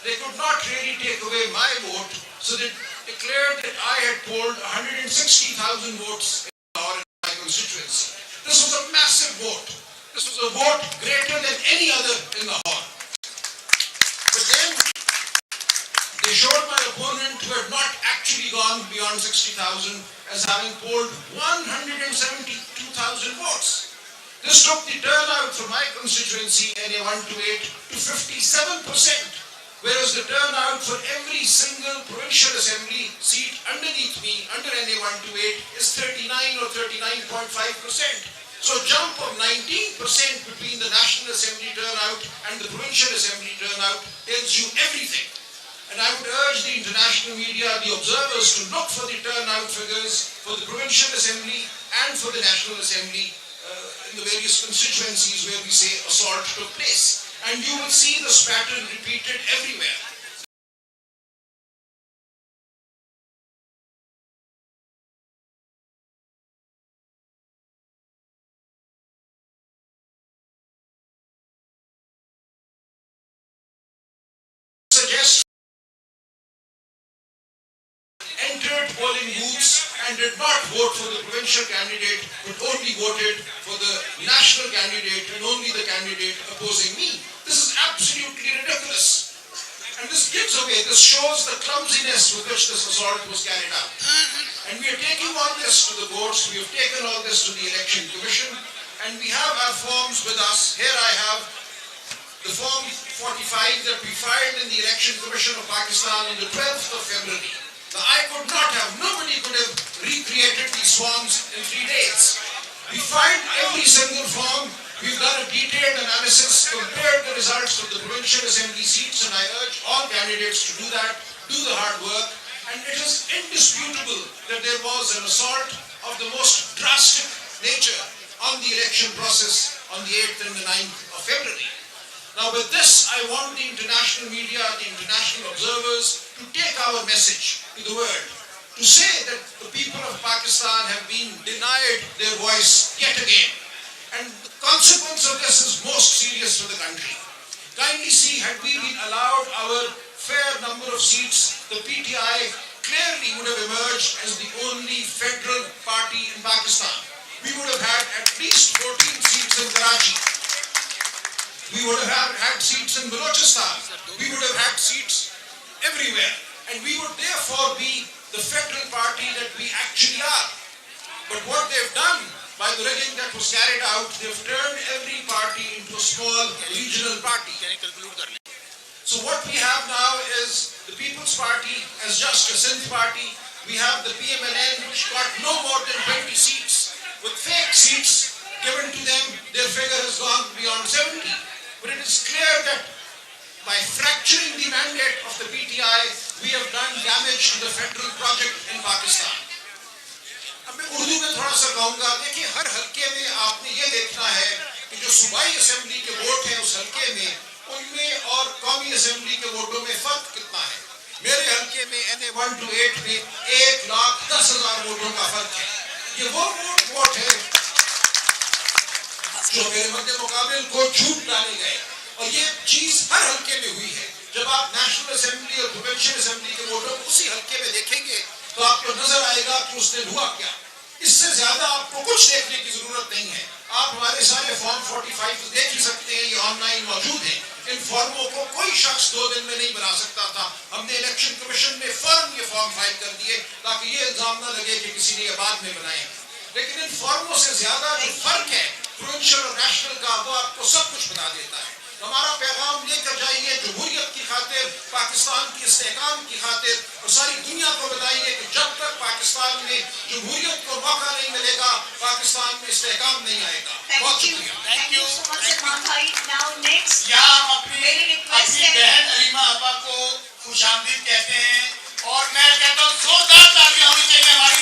they could not really take away my vote, so they declared that I had polled 160,000 votes in Lahore, in my constituency. This was a massive vote. This was a vote greater than any other in Lahore. But then they showed my opponent, who had not actually gone beyond 60,000, as having polled 172,000 votes. This took the turnout from my constituency, NA 128, to 57%, whereas the turnout for every single provincial assembly seat underneath me, under NA 128, is 39 or 39.5%. So a jump of 19% between the National Assembly turnout and the Provincial Assembly turnout tells you everything. And I would urge the international media, the observers, to look for the turnout figures for the Provincial Assembly and for the National Assembly in the various constituencies where we say assault took place. And you will see this pattern repeated everywhere. Suggest entered polling booths and did not vote for the provincial candidate, but only voted for the national candidate and only the candidate opposing me. This is absolutely ridiculous. And this shows the clumsiness with which this assault was carried out. And we are taking all this to the courts, we have taken all this to the Election Commission, and we have our forms with us. Here I have the Form 45 that we filed in the Election Commission of Pakistan on the 12th of February. Nobody could have recreated these forms in 3 days. We filed every single form. We've done a detailed analysis, compared the results of the provincial assembly seats, and I urge all candidates to do that, do the hard work. And it is indisputable that there was an assault of the most drastic nature on the election process on the 8th and the 9th of February. Now with this, I want the international media, the international observers, to take our message to the world, to say that the people of Pakistan have been denied their voice yet again. And the consequence of this is most serious for the country. Kindly see, had we been allowed our fair number of seats, the PTI clearly would have emerged as the only federal party in Pakistan. We would have had at least 14 seats in Karachi. We would have had seats in Balochistan. We would have had seats everywhere. And we would therefore be the federal party that we actually are. But what they've done by the rigging that was carried out, they've turned every party into a small regional party. So what we have now is the People's Party as just a synth party. We have the PMLN, which got no more than 20 seats. With fake seats given to them, their figure has gone beyond 70. But it is clear that by fracturing the mandate of the PTI, we have done damage to the federal project in Pakistan. अब मैं उर्दू में थोड़ा सा कहूँगा, देखिए हर हल्के में आपने ये देखना है कि जो सूबाई असेंबली के वोट हैं उस हल्के में, उनमें और कौमी असेंबली के वोटों में फर्क कितना है। मेरे हल्के में NA 128 में 1,10,000 वोटों का फर्क है। ये वो वोट है जो मेरे मध्य मुकाबले को छूट डाले गए, और ये चीज हर हल्के में हुई है। जब आप नेशनल असेंबली और प्रोविंशियल असेंबली के वोटों को उसी हल्के में देखेंगे तो आपको नजर आएगा कि उसने हुआ क्या। इससे ज्यादा आपको कुछ देखने की जरूरत नहीं है। आप हमारे सारे फॉर्म 45 देख ही सकते हैं, ये ऑनलाइन मौजूद है। इन फॉर्मों को कोई शख्स 2 दिन में नहीं बना सकता था। हमने इलेक्शन कमीशन में फौरन ये फॉर्म फाइल कर दिए ताकि ये इल्जाम न लगे कि किसी ने ये बाद में बनाए। लेकिन इन फॉर्मों से ज्यादा जो फर्क है प्रोविंशियल और नेशनल का, वो आपको सब कुछ बता देता है। हमारा पैगाम लेकर जाइए जमहूरियत की खातिर, पाकिस्तान की इस्तेहकाम की खातिर, और सारी दुनिया को बताइए कि जब तक पाकिस्तान में जमहूरियत को मौका नहीं मिलेगा, पाकिस्तान में इस्तेहकाम नहीं आएगा। बहुत शुक्रिया। Thank you so much, Salman bhai. Now next, यहाँ हम अपनी बहन अलीमा आपा को खुशामदीद कहते हैं, और मैं कहता हूँ जोरदार तालियां होनी चाहिए हमारी